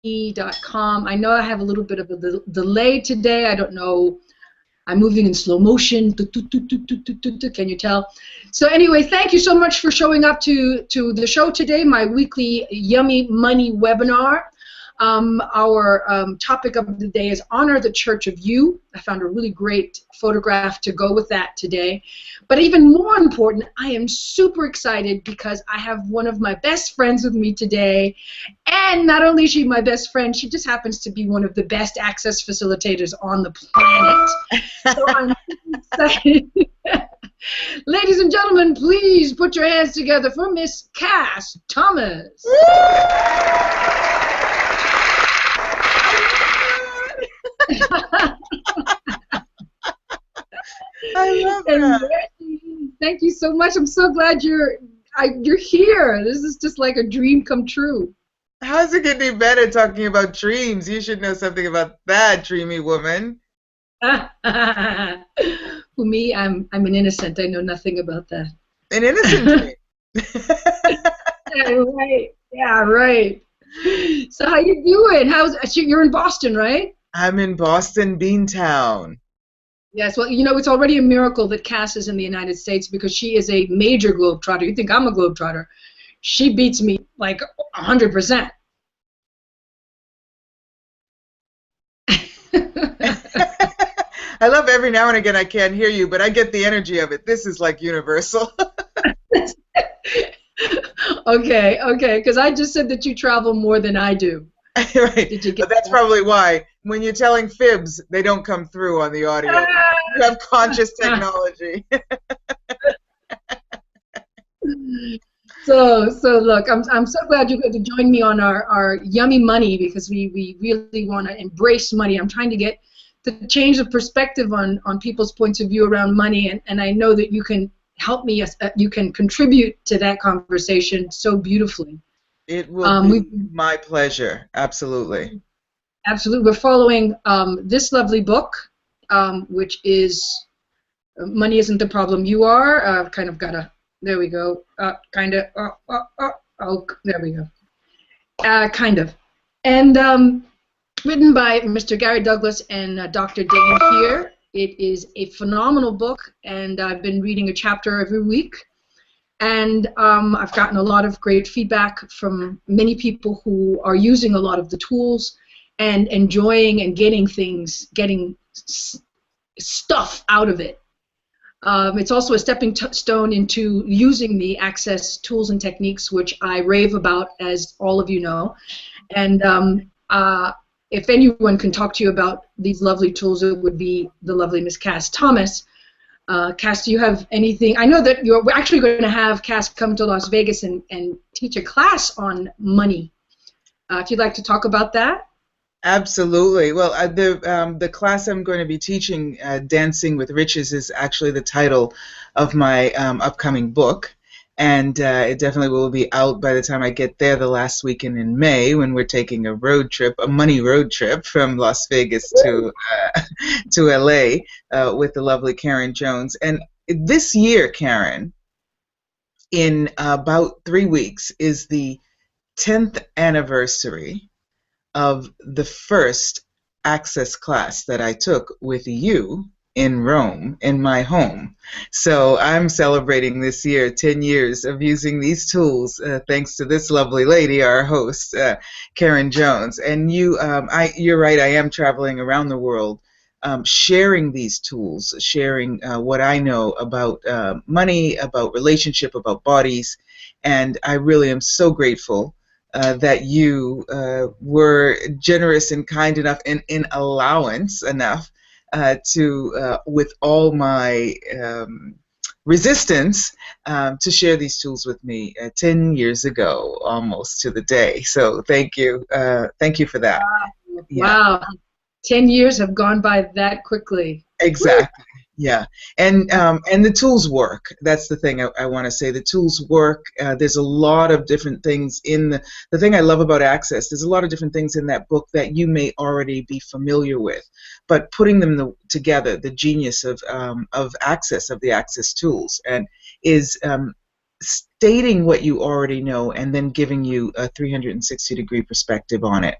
I know I have a little bit of a delay today. I don't know. I'm moving in slow motion. Can you tell? So anyway, thank you so much for showing up to the show today, my weekly Yummy Money webinar. Our topic of the day is Honor the Church of You. I found a really great photograph to go with that today. But even more important, I am super excited because I have one of my best friends with me today. And not only is she my best friend, she just happens to be one of the best access facilitators on the planet. So I'm excited. Ladies and gentlemen, please put your hands together for Miss KASS THOMAS. I love that. Thank you so much. I'm so glad you're here. This is just like a dream come true. How's it getting better talking about dreams? You should know something about that, dreamy woman. For me, I'm an innocent. I know nothing about that. An innocent dream. Yeah, right. Yeah, right. So how you doing? You're in Boston, right? I'm in Boston, Beantown. Yes, well, you know, it's already a miracle that KASS is in the United States because she is a major globetrotter. You think I'm a globetrotter. She beats me like 100%. I love every now and again I can't hear you, but I get the energy of it. This is like universal. Okay, because I just said that you travel more than I do. Right. Did you get That's probably why. When you're telling fibs, they don't come through on the audio. You have conscious technology. So look, I'm so glad you got to join me on our Yummy Money because we really want to embrace money. I'm trying to change the perspective on people's points of view around money, and I know that you can help me. You can contribute to that conversation so beautifully. It will be my pleasure. Absolutely. Absolutely. We're following this lovely book, which is Money Isn't the Problem, You Are. I've kind of got there we go. Oh, there we go. Kind of. And written by Mr. Gary Douglas and Dr. Dain Heer. It is a phenomenal book, and I've been reading a chapter every week. And I've gotten a lot of great feedback from many people who are using a lot of the tools and enjoying and getting stuff out of it. It's also a stepping stone into using the Access tools and techniques, which I rave about, as all of you know. And if anyone can talk to you about these lovely tools, it would be the lovely Miss KASS THOMAS. KASS, do you have anything? I know that we're actually going to have KASS come to Las Vegas and teach a class on money. If you'd like to talk about that. Absolutely. Well, the class I'm going to be teaching, Dancing with Riches, is actually the title of my upcoming book. And it definitely will be out by the time I get there the last weekend in May, when we're taking a road trip, a money road trip from Las Vegas to LA with the lovely Karen Jones. And this year, Karen, in about 3 weeks, is the 10th anniversary of the first Access class that I took with you in Rome, in my home. So I'm celebrating this year 10 years of using these tools, thanks to this lovely lady, our host, Karen Jones. And you're right, I am traveling around the world, sharing these tools, sharing what I know about money, about relationship, about bodies. And I really am so grateful that you were generous and kind enough in allowance enough to, with all my resistance, to share these tools with me 10 years ago, almost to the day. So thank you for that. Wow. Yeah. Wow. 10 years have gone by that quickly. Exactly. Yeah, and the tools work. That's the thing I want to say. The tools work. There's a lot of different things in the thing I love about Access. There's a lot of different things in that book that you may already be familiar with, but putting them together, the genius of Access, of the Access tools, and is stating what you already know and then giving you a 360-degree perspective on it,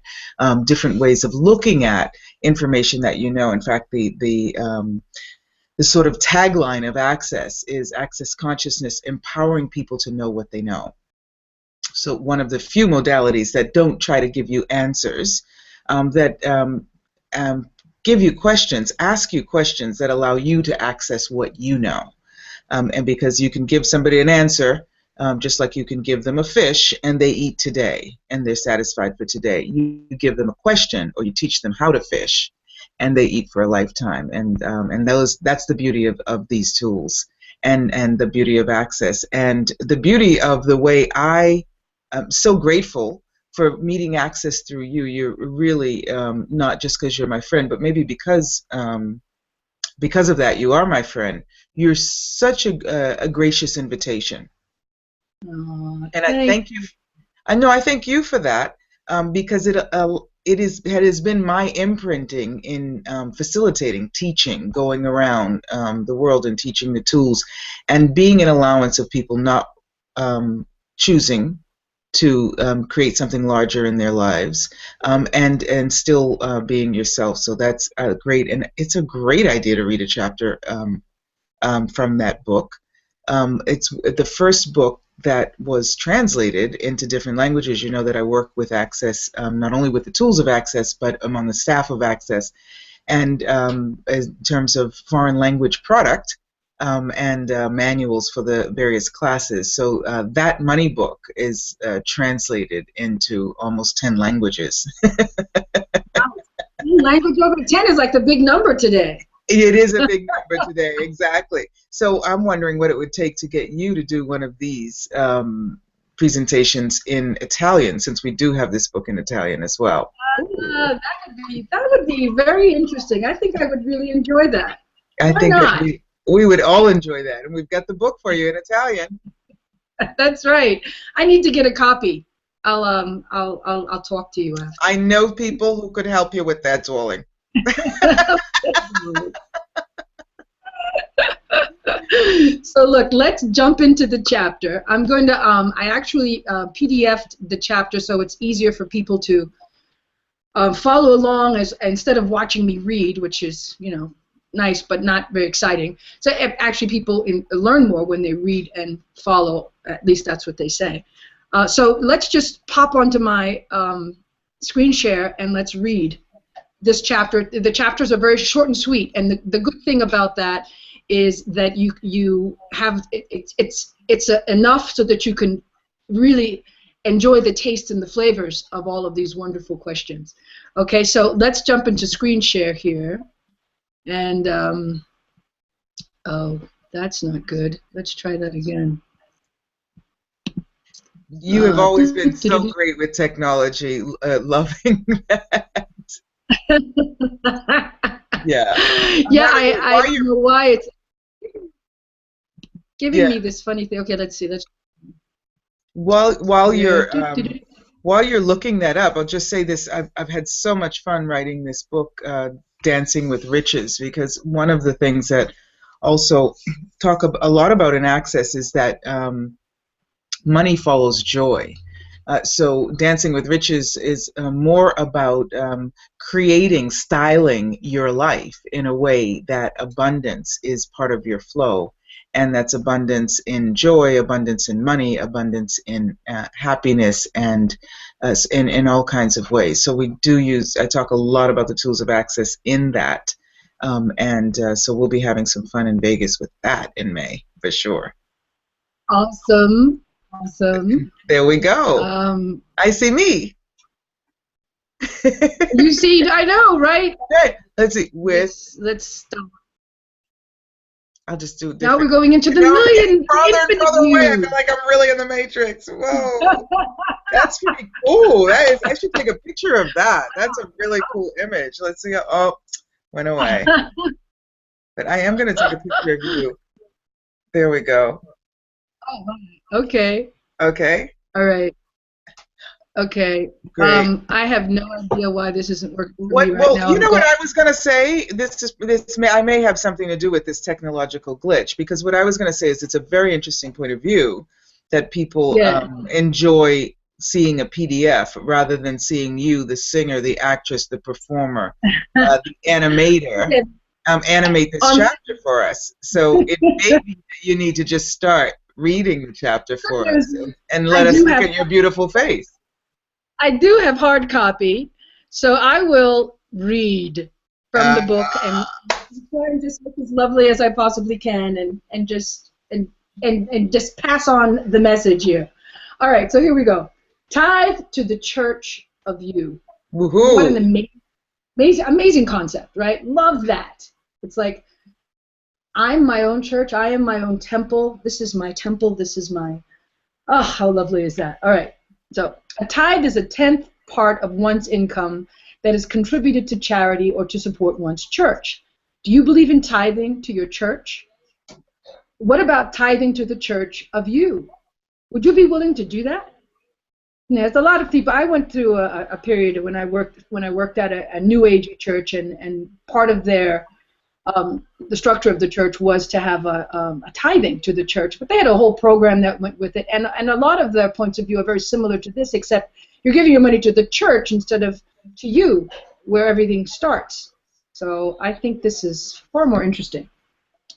different ways of looking at information that you know. In fact, the sort of tagline of Access is Access Consciousness, empowering people to know what they know. So one of the few modalities that don't try to give you answers, that give you questions, ask you questions that allow you to access what you know. And because you can give somebody an answer, just like you can give them a fish and they eat today and they're satisfied for today. You give them a question or you teach them how to fish and they eat for a lifetime. And that's the beauty of these tools and the beauty of Access and the beauty of the way I am so grateful for meeting Access through you. You're really, not just because you're my friend, but maybe because of that, you are my friend. You're such a gracious invitation. Oh, And I thank you. I know I thank you for that, because it has been my imprinting in facilitating, teaching, going around the world and teaching the tools, and being an allowance of people not choosing to create something larger in their lives, and still being yourself. So that's great, and it's a great idea to read a chapter from that book. It's the first book that was translated into different languages. You know that I work with Access, not only with the tools of Access, but among the staff of Access, and in terms of foreign language product and manuals for the various classes. So that money book is translated into almost 10 languages. wow. Language over 10 is like the big number today. It is a big number today, exactly. So I'm wondering what it would take to get you to do one of these presentations in Italian, since we do have this book in Italian as well. That would be very interesting. I think I would really enjoy that. I Why think not? that we would all enjoy that, and we've got the book for you in Italian. That's right. I need to get a copy. I'll talk to you after. I know people who could help you with that, darling. So look, let's jump into the chapter. I'm going to I actually PDF'd the chapter so it's easier for people to follow along instead of watching me read, which is, you know, nice but not very exciting. So actually people learn more when they read and follow. At least that's what they say. So let's just pop onto my screen share and let's read this chapter. The chapters are very short and sweet, and the good thing about that is that you have it's enough so that you can really enjoy the taste and the flavors of all of these wonderful questions. Okay, so let's jump into screen share here, and oh, that's not good. Let's try that again. You have always been so great with technology, loving that. Yeah. Yeah, I don't know why it's giving me this funny thing. Okay, let's see. While you're looking that up, I'll just say this: I've had so much fun writing this book, Dancing with Riches, because one of the things that also talk a lot about in Access is that money follows joy. So Dancing with Riches is more about creating, styling your life in a way that abundance is part of your flow. And that's abundance in joy, abundance in money, abundance in happiness, and in all kinds of ways. So I talk a lot about the tools of Access in that. So we'll be having some fun in Vegas with that in May, for sure. Awesome. Awesome. There we go. I see me. You see, I know, right? Okay. Let's see. Let's stop. I'll just do it. Now we're going into the million. Further away. I feel like I'm really in the Matrix. Whoa. That's pretty cool. I should take a picture of that. That's a really cool image. Let's see. Oh, went away. But I am going to take a picture of you. There we go. Oh, okay. Okay. All right. Okay. Great. I have no idea why this isn't working for me right now. Well, you know what I was going to say? I may have something to do with this technological glitch, because what I was going to say is it's a very interesting point of view that people Yeah. enjoy seeing a PDF rather than seeing you, the singer, the actress, the performer, the animator, animate this On, chapter for us. So it may be that you need to just start reading the chapter for us and I let us do look have at your beautiful face. I do have hard copy, so I will read from Uh, the book and try and just look as lovely as I possibly can, and just pass on the message here. All right, so here we go. Tithe to the church of you. What an woohoo! amazing concept, right? Love that. It's like I'm my own church. I am my own temple. This is my temple. This is my. Oh, how lovely is that? All right. So a tithe is a tenth part of one's income that is contributed to charity or to support one's church. Do you believe in tithing to your church? What about tithing to the church of you? Would you be willing to do that? There's a lot of people. I went through a period when I worked at a New Age church, and part of their the structure of the church was to have a tithing to the church, but they had a whole program that went with it, and a lot of their points of view are very similar to this, except you're giving your money to the church instead of to you, where everything starts. So I think this is far more interesting.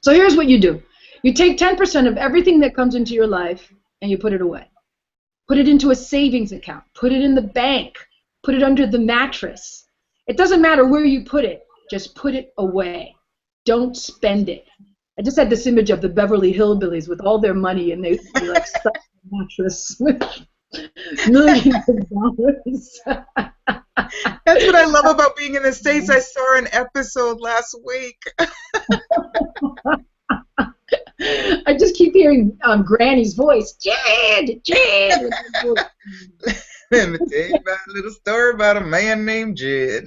So here's what you do. You take 10% of everything that comes into your life and you put it away. Put it into a savings account. Put it in the bank. Put it under the mattress. It doesn't matter where you put it. Just put it away. Don't spend it. I just had this image of the Beverly Hillbillies with all their money, and they like stuck in the mattress with millions of dollars. That's what I love about being in the States. I saw an episode last week. I just keep hearing Granny's voice, Jed, Jed. Let me tell you about a little story about a man named Jed.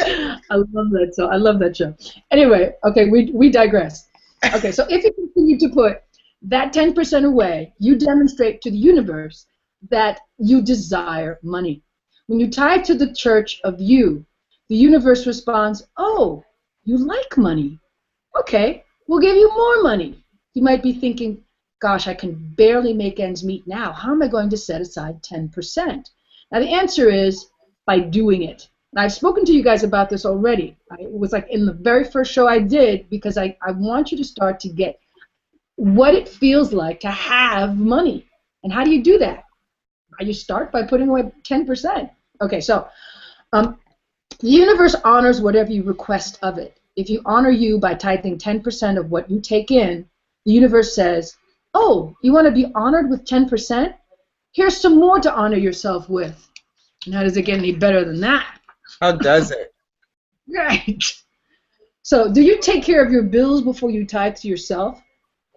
I love that. So I love that show. Anyway, okay, we digress. Okay, so if you continue to put that 10% away, you demonstrate to the universe that you desire money. When you tithe to the church of you, the universe responds, "Oh, you like money. Okay, we'll give you more money." You might be thinking, "Gosh, I can barely make ends meet now. How am I going to set aside 10%?" Now the answer is by doing it. And I've spoken to you guys about this already. It was like in the very first show I did, because I want you to start to get what it feels like to have money. And how do you do that? You start by putting away 10%. Okay, so the universe honors whatever you request of it. If you honor you by tithing 10% of what you take in, the universe says, "Oh, you want to be honored with 10%? Here's some more to honor yourself with." And how does it get any better than that? How does it? Right. So, do you take care of your bills before you tithe to yourself?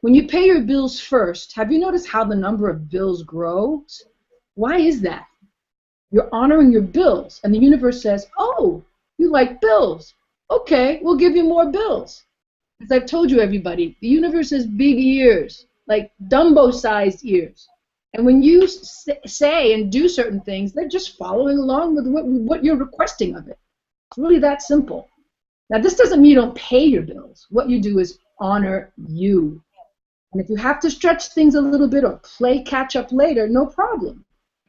When you pay your bills first, have you noticed how the number of bills grows? Why is that? You're honoring your bills, and the universe says, "Oh, you like bills. Okay, we'll give you more bills." As I've told you, everybody, the universe has big ears, like Dumbo-sized ears. And when you say and do certain things, they're just following along with what you're requesting of it. It's really that simple. Now, this doesn't mean you don't pay your bills. What you do is honor you. And if you have to stretch things a little bit or play catch up later, no problem.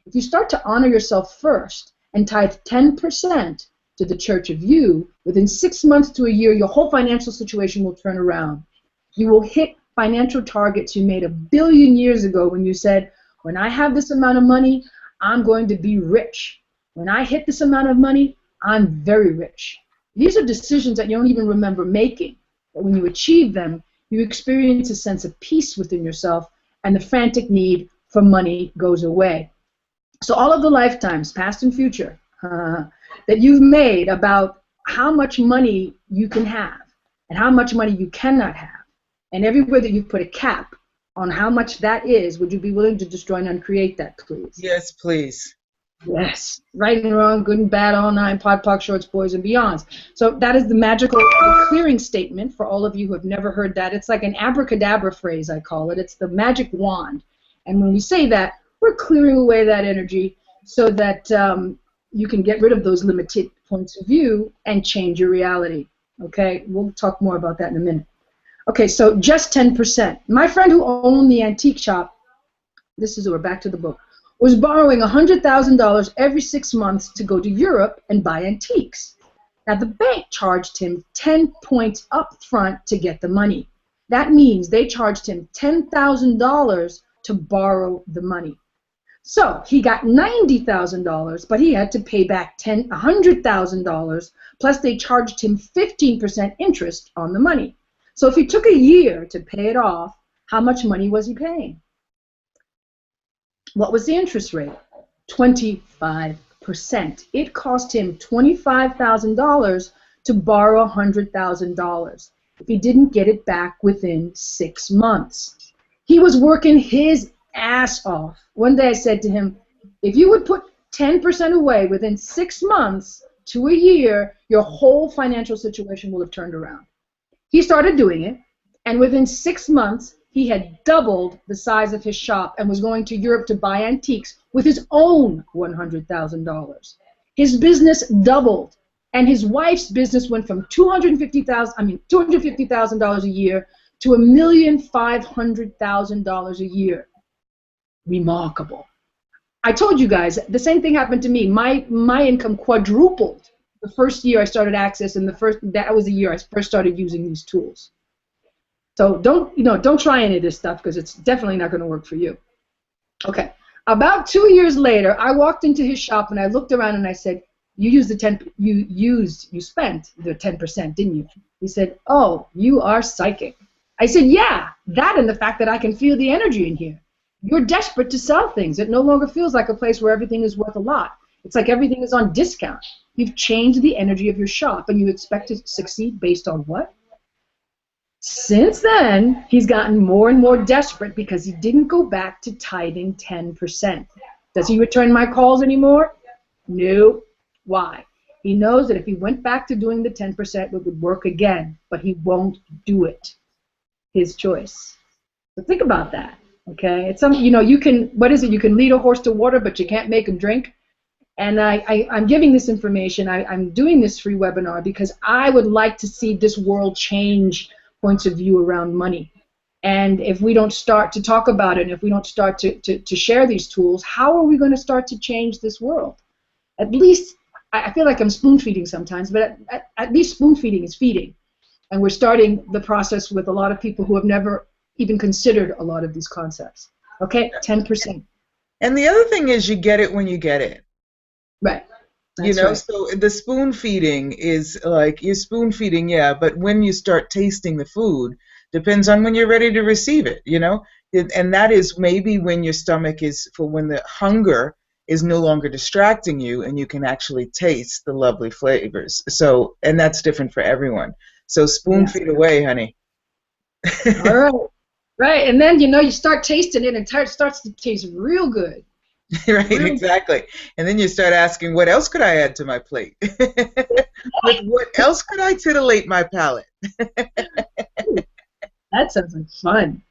If you start to honor yourself first and tithe 10% to the church of you, within 6 months to a year, your whole financial situation will turn around. You will hit financial targets you made 1 billion years ago when you said, "When I have this amount of money, I'm going to be rich. When I hit this amount of money, I'm very rich." These are decisions that you don't even remember making. But when you achieve them, you experience a sense of peace within yourself, and the frantic need for money goes away. So all of the lifetimes, past and future, that you've made about how much money you can have and how much money you cannot have, and everywhere that you've put a cap on how much that is, would you be willing to destroy and uncreate that, please? Yes, please. Yes. Right and wrong, good and bad, all nine, pod, poc, shorts, boys, and beyonds. So that is the magical clearing statement for all of you who have never heard that. It's like an abracadabra phrase, I call it. It's the magic wand. And when we say that, we're clearing away that energy so that you can get rid of those limited points of view and change your reality. Okay? We'll talk more about that in a minute. Okay, so just 10%. My friend who owned the antique shop, this is, we're back to the book, was borrowing $100,000 every 6 months to go to Europe and buy antiques. Now, the bank charged him 10 points up front to get the money. That means they charged him $10,000 to borrow the money. So he got $90,000, but he had to pay back $100,000, plus they charged him 15% interest on the money. So if he took a year to pay it off, how much money was he paying? What was the interest rate? 25%. It cost him $25,000 to borrow $100,000 if he didn't get it back within 6 months. He was working his ass off. One day I said to him, if you would put 10% away within 6 months to a year, your whole financial situation will have turned around. He started doing it, and within 6 months, he had doubled the size of his shop and was going to Europe to buy antiques with his own $100,000. His business doubled, and his wife's business went from $250,000 a year to $1,500,000 a year. Remarkable. I told you guys the same thing happened to me. My income quadrupled the first year I started Access, and that was the year I first started using these tools. So don't try any of this stuff because it's definitely not going to work for you. Okay. About 2 years later, I walked into his shop and I looked around and I said, you spent the 10%, didn't you? He said, oh, you are psychic. I said, yeah, that and the fact that I can feel the energy in here. You're desperate to sell things. It no longer feels like a place where everything is worth a lot. It's like everything is on discount. You've changed the energy of your shop, and you expect to succeed based on what? Since then, he's gotten more and more desperate because he didn't go back to tithing 10%. Does he return my calls anymore? No. Why? He knows that if he went back to doing the 10%, it would work again, but he won't do it. His choice. So think about that. Okay, it's something, you can, what is it? You can lead a horse to water, but you can't make him drink. And I'm giving this information, I'm doing this free webinar because I would like to see this world change points of view around money. And if we don't start to talk about it, and if we don't start to share these tools, how are we going to start to change this world? At least, I feel like I'm spoon feeding sometimes, but at least spoon feeding is feeding. And we're starting the process with a lot of people who have never even considered a lot of these concepts. Okay, 10%. And the other thing is you get it when you get it. Right. That's right. So the spoon feeding is like you're spoon feeding, yeah, but when you start tasting the food depends on when you're ready to receive it, and that is maybe when your stomach is, for when the hunger is no longer distracting you and you can actually taste the lovely flavors. So, and that's different for everyone. So spoon feed away, honey. All right. Right, and then you start tasting it and it starts to taste real good. Right, exactly. And then you start asking, what else could I add to my plate? With what else could I titillate my palate? That sounds like fun.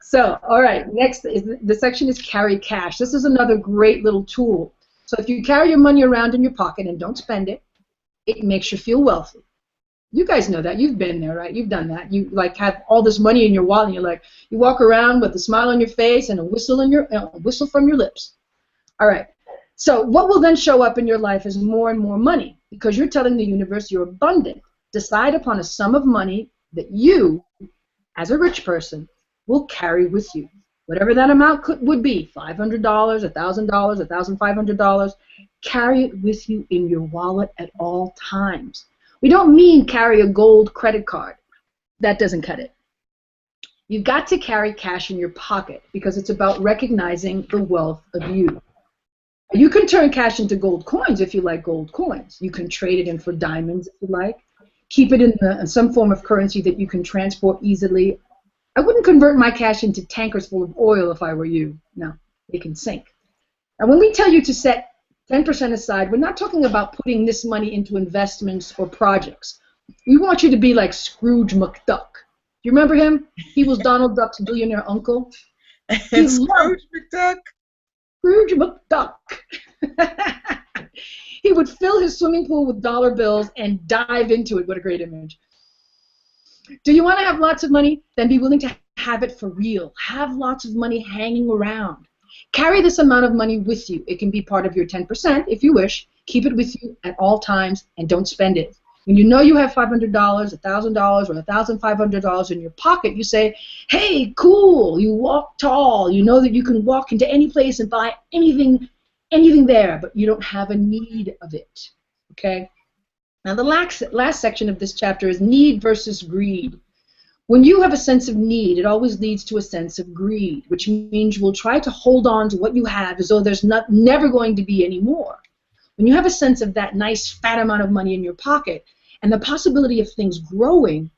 So, all right, next the section is carry cash. This is another great little tool. So if you carry your money around in your pocket and don't spend it, it makes you feel wealthy. You guys know that. You've been there, right? You've done that. You have all this money in your wallet, and you walk around with a smile on your face and a whistle from your lips. All right. So what will then show up in your life is more and more money because you're telling the universe you're abundant. Decide upon a sum of money that you, as a rich person, will carry with you. Whatever that amount would be, $500, $1,000, $1,500, carry it with you in your wallet at all times. We don't mean carry a gold credit card. That doesn't cut it. You've got to carry cash in your pocket because it's about recognizing the wealth of you. You can turn cash into gold coins if you like gold coins. You can trade it in for diamonds if you like. Keep it in some form of currency that you can transport easily. I wouldn't convert my cash into tankers full of oil if I were you. No, they can sink. And when we tell you to set 10% aside, we're not talking about putting this money into investments or projects. We want you to be like Scrooge McDuck. Do you remember him? He was Donald Duck's billionaire uncle. Scrooge McDuck? Scrooge McDuck. He would fill his swimming pool with dollar bills and dive into it. What a great image. Do you want to have lots of money? Then be willing to have it for real. Have lots of money hanging around. Carry this amount of money with you. It can be part of your 10% if you wish. Keep it with you at all times and don't spend it. When you know you have $500, $1,000, or $1,500 in your pocket, you say, hey, cool, you walk tall. You know that you can walk into any place and buy anything there, but you don't have a need of it. Okay? Now, the last section of this chapter is need versus greed. When you have a sense of need, it always leads to a sense of greed, which means you will try to hold on to what you have as though there's never going to be any more. When you have a sense of that nice fat amount of money in your pocket and the possibility of things growing,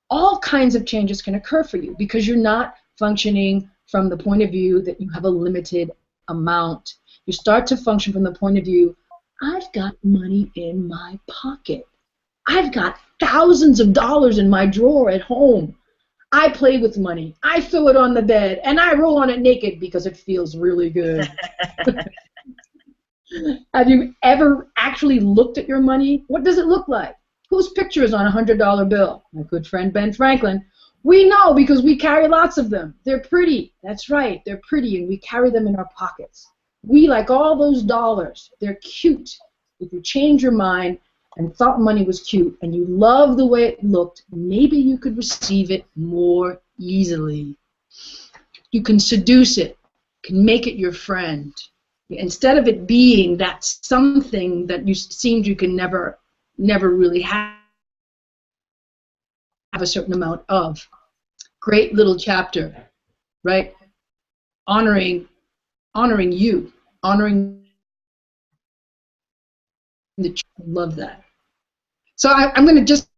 all kinds of changes can occur for you because you're not functioning from the point of view that you have a limited amount. You start to function from the point of view, I've got money in my pocket. I've got thousands of dollars in my drawer at home. I play with money. I throw it on the bed, and I roll on it naked because it feels really good. Have you ever actually looked at your money? What does it look like? Whose picture is on a $100 bill? My good friend Ben Franklin. We know because we carry lots of them. They're pretty. That's right. They're pretty, and we carry them in our pockets. We like all those dollars. They're cute. If you change your mind and thought money was cute and you love the way it looked, maybe you could receive it more easily. You can seduce it. You can make it your friend. Instead of it being that something that you seemed you can never really have a certain amount of. Great little chapter, right? Honoring you, honoring the. Love that. So I'm going to just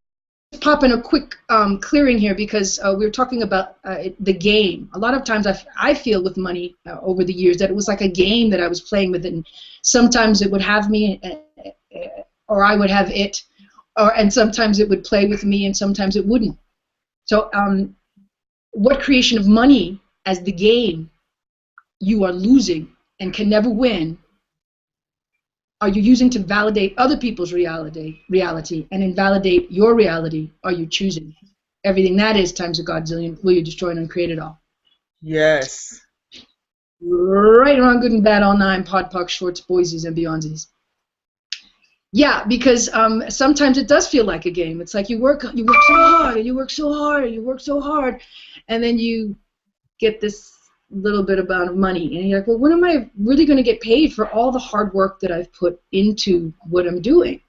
pop in a quick clearing here because we were talking about the game. A lot of times I feel with money over the years that it was like a game that I was playing with, and sometimes it would have me, or I would have it, and sometimes it would play with me, and sometimes it wouldn't. So what creation of money as the game you are losing and can never win are you using to validate other people's reality and invalidate your reality? Are you choosing? Everything that is times a godzillion, will you destroy and uncreate it all? Yes. Right, wrong, good and bad, all nine, pod, poc, shorts, boysies, and beyondsies. Yeah, because sometimes it does feel like a game. It's like you work so hard, and you work so hard, and you work so hard, and then you get this little bit amount of money, and you're like, well, when am I really going to get paid for all the hard work that I've put into what I'm doing?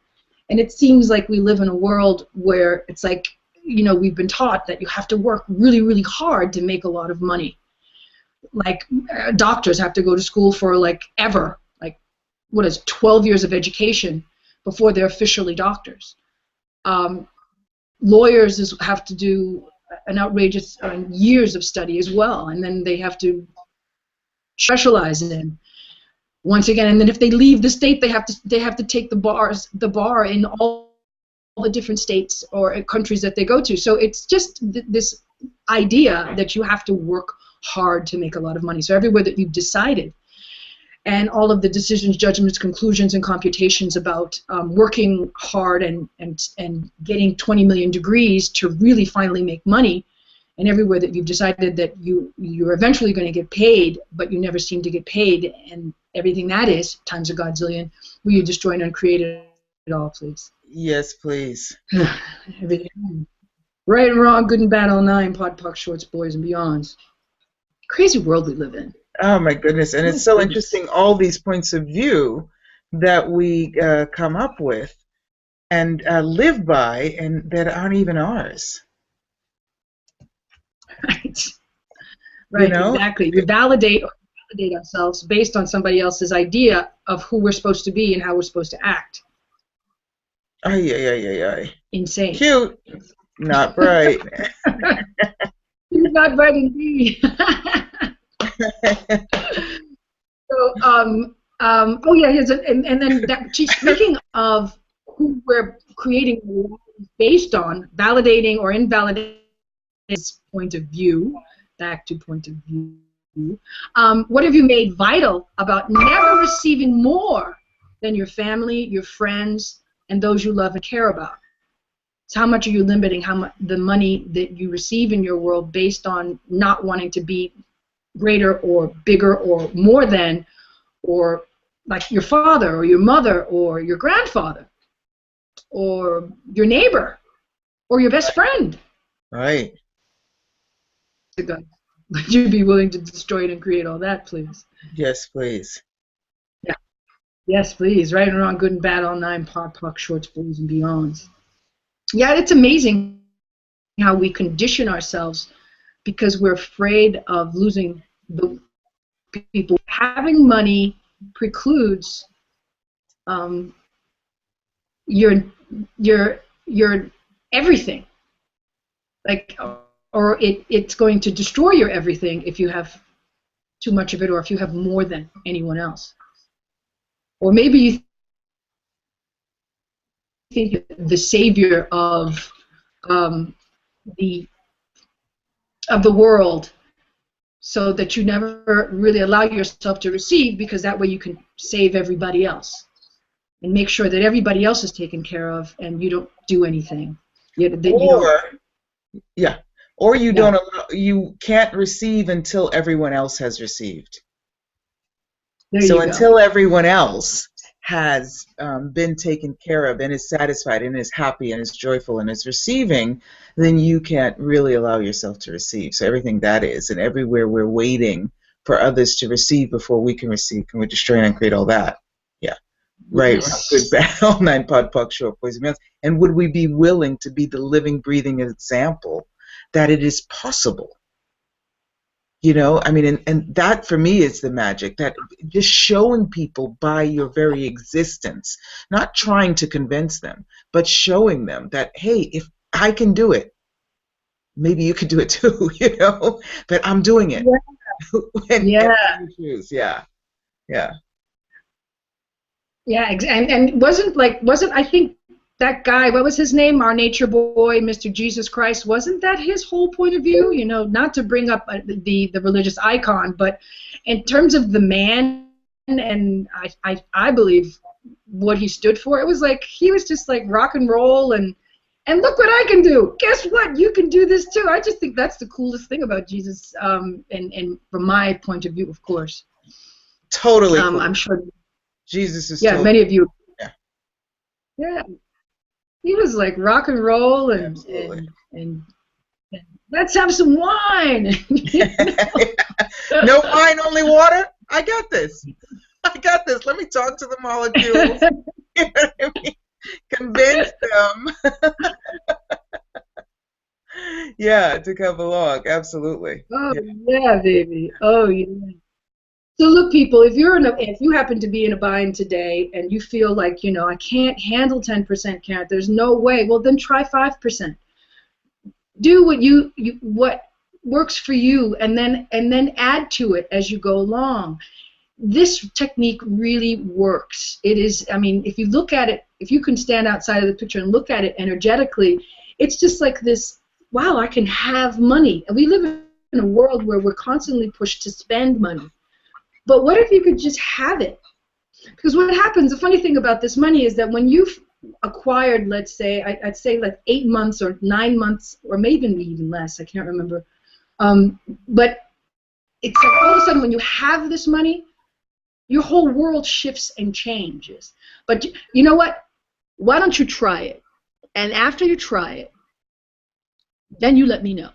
And it seems like we live in a world where it's like, you know, we've been taught that you have to work really, really hard to make a lot of money. Like doctors have to go to school for like ever, like what is 12 years of education before they're officially doctors. Lawyers have to do an outrageous years of study as well, and then they have to specialize in once again, and then if they leave the state, they have to take the bar in all the different states or countries that they go to. So it's just this idea that you have to work hard to make a lot of money. So everywhere that you've decided, and all of the decisions, judgments, conclusions, and computations about working hard and getting 20 million degrees to really finally make money, and everywhere that you've decided that you're eventually going to get paid, but you never seem to get paid, and everything that is times a godzillion, will you destroy and uncreate it all, please? Yes, please. Everything. Right and wrong, good and bad, all nine, pod, poc, shorts, boys, and beyonds. Crazy world we live in. Oh my goodness, and it's so interesting, all these points of view that we come up with and live by, and that aren't even ours. Right. Right, you know? Exactly. We validate ourselves based on somebody else's idea of who we're supposed to be and how we're supposed to act. Ay. Insane. Cute, not bright. Not bright indeed. So, oh yeah, and then speaking of who we're creating based on, validating or invalidating his point of view, back to point of view, what have you made vital about never receiving more than your family, your friends, and those you love and care about? So how much are you limiting the money that you receive in your world based on not wanting to be greater or bigger or more than, or like your father or your mother or your grandfather or your neighbor or your best friend? Right. Would you be willing to destroy it and create all that, please? Yes, please. Yeah. Yes, please. Right and wrong, good and bad, all nine, pod, puck, shorts, bulls, and beyonds. Yeah, it's amazing how we condition ourselves because we're afraid of losing the people. Having money precludes your everything. Like, or it's going to destroy your everything if you have too much of it, or if you have more than anyone else. Or maybe you think the savior of the world, so that you never really allow yourself to receive, because that way you can save everybody else and make sure that everybody else is taken care of, and you don't do anything. Or you don't allow, you can't receive until everyone else has received. So until everyone else has been taken care of and is satisfied and is happy and is joyful and is receiving, then you can't really allow yourself to receive. So everything that is, and everywhere we're waiting for others to receive before we can receive, and we're destroying and create all that. Yeah. Right. Yes. Good, bad, all nine, pod, puck, short, poison, meals. And would we be willing to be the living, breathing example that it is possible? You know, I mean, and that for me is the magic, that just showing people by your very existence, not trying to convince them, but showing them that, hey, if I can do it, maybe you can do it too, you know, but I'm doing it. Yeah. And wasn't I think that guy, what was his name, our nature boy, Mr. Jesus Christ, wasn't that his whole point of view? You know, not to bring up the religious icon, but in terms of the man, and I believe what he stood for, it was like he was just like rock and roll, and look what I can do. Guess what? You can do this too. I just think that's the coolest thing about Jesus, and from my point of view, of course. Totally cool. I'm sure Jesus is totally, many of you. Yeah. He was like rock and roll, and let's have some wine. No wine, only water? I got this. Let me talk to the molecules. You know what I mean? Convince them. Yeah, to come along. Absolutely. Oh, yeah, baby. Oh, yeah. So look, people, if you happen to be in a bind today and you feel like, you know, I can't handle 10%, Karen, there's no way, well, then try 5%. Do what works for you, and then add to it as you go along. This technique really works. It is, I mean, if you look at it, if you can stand outside of the picture and look at it energetically, it's just like this, wow, I can have money. And we live in a world where we're constantly pushed to spend money. But what if you could just have it? Because what happens, the funny thing about this money is that when you've acquired, let's say, I'd say like 8 months or 9 months, or maybe even less, I can't remember. But it's like all of a sudden when you have this money, your whole world shifts and changes. But you know what? Why don't you try it? And after you try it, then you let me know.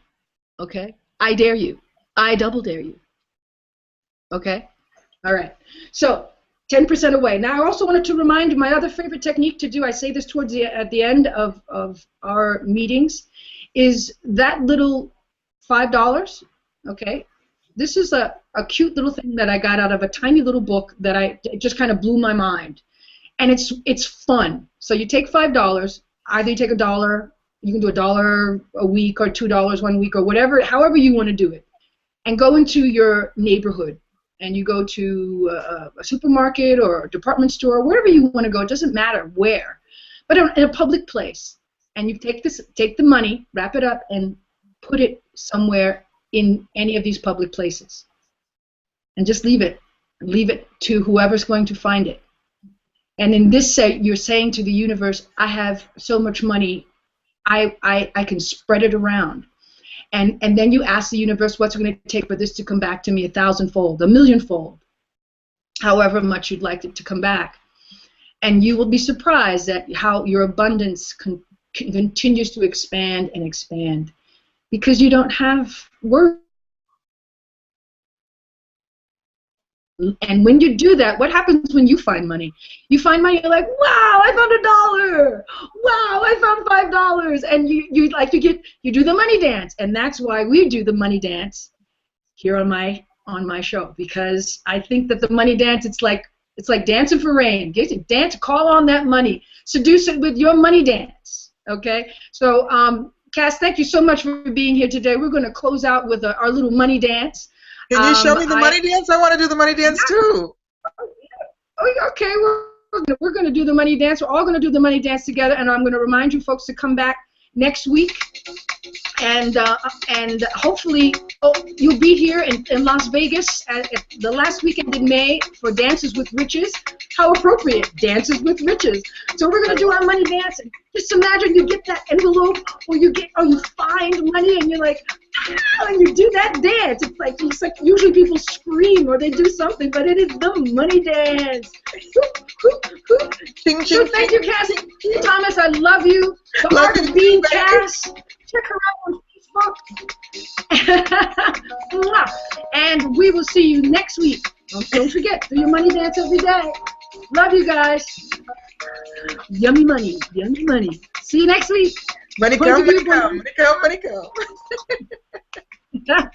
Okay? I dare you. I double dare you. Okay? All right. So 10% away. Now I also wanted to remind you my other favorite technique to do, I say this towards at the end of our meetings, is that little $5. Okay? This is a cute little thing that I got out of a tiny little book that it just kind of blew my mind. And it's fun. So you take $5, either you take $1, you can do $1 a week or $2 1 week or whatever, however you want to do it, and go into your neighborhood. And you go to a supermarket or a department store, wherever you want to go, it doesn't matter where, but in a public place. And you take the money, wrap it up, and put it somewhere in any of these public places. And just leave it to whoever's going to find it. And in this you're saying to the universe, I have so much money, I can spread it around. And then you ask the universe, what's it going to take for this to come back to me 1,000-fold, 1,000,000-fold, however much you'd like it to come back. And you will be surprised at how your abundance continues to expand and expand, because you don't have work. And when you do that, what happens when you find money? You find money, you're like, wow, I found $1. Wow, I found $5. And you do the money dance. And that's why we do the money dance here on my show, because I think that the money dance, it's like dancing for rain. Get to dance, call on that money, seduce it with your money dance. Okay? So Cass, thank you so much for being here today. We're going to close out with our little money dance. Can you show me the money dance? I want to do the money dance too. Okay, we're going to do the money dance. We're all going to do the money dance together, and I'm going to remind you folks to come back next week, and hopefully you'll be here in Las Vegas at the last weekend in May for Dances with Riches. How appropriate, Dances with Riches. So we're going to do our money dance. And just imagine you get that envelope, or you find money, and you're like, and you do that dance. It's like usually people scream or they do something, but it is the money dance. So thank you, Cass Thomas. I love you. The Art of Being Cass. Check her out on Facebook. And we will see you next week. Don't forget, do your money dance every day. Love you guys. Yummy money. Yummy money. See you next week. Money come, money come, money come, money come.